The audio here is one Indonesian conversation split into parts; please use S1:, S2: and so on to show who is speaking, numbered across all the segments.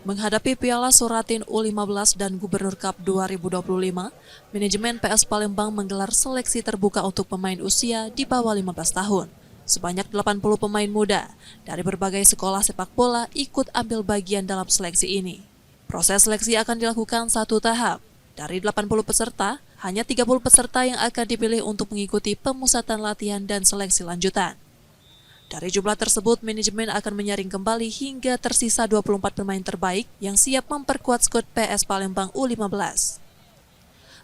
S1: Menghadapi Piala Suratin U15 dan Gubernur Cup 2025, manajemen PS Palembang menggelar seleksi terbuka untuk pemain usia di bawah 15 tahun. Sebanyak 80 pemain muda dari berbagai sekolah sepak bola ikut ambil bagian dalam seleksi ini. Proses seleksi akan dilakukan satu tahap. Dari 80 peserta, hanya 30 peserta yang akan dipilih untuk mengikuti pemusatan latihan dan seleksi lanjutan. Dari jumlah tersebut, manajemen akan menyaring kembali hingga tersisa 24 pemain terbaik yang siap memperkuat skuad PS Palembang U15.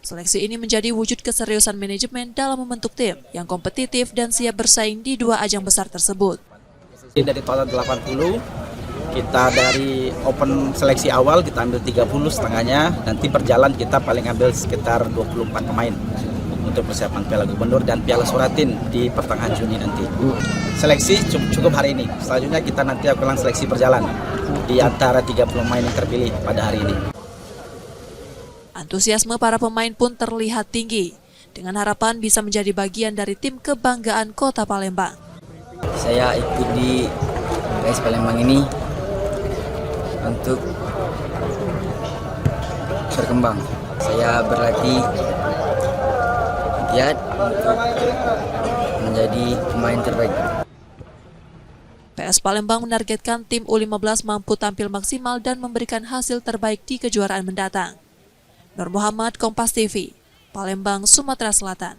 S1: Seleksi ini menjadi wujud keseriusan manajemen dalam membentuk tim yang kompetitif dan siap bersaing di dua ajang besar tersebut.
S2: Dari total 80, kita dari open seleksi awal kita ambil 30 setengahnya, nanti berjalan kita paling ambil sekitar 24 pemain untuk persiapan Piala Gubernur dan Piala Suratin di pertengahan Juni nanti. Seleksi cukup hari ini. Selanjutnya kita nanti akan seleksi berjalan di antara 30 pemain yang terpilih pada hari ini.
S1: Antusiasme para pemain pun terlihat tinggi, dengan harapan bisa menjadi bagian dari tim kebanggaan Kota Palembang.
S3: Saya ikut di PS Palembang ini untuk berkembang. Saya berlatih giat untuk menjadi pemain terbaik.
S1: PS Palembang menargetkan tim U15 mampu tampil maksimal dan memberikan hasil terbaik di kejuaraan mendatang. Nur Muhammad, Kompas TV, Palembang, Sumatera Selatan.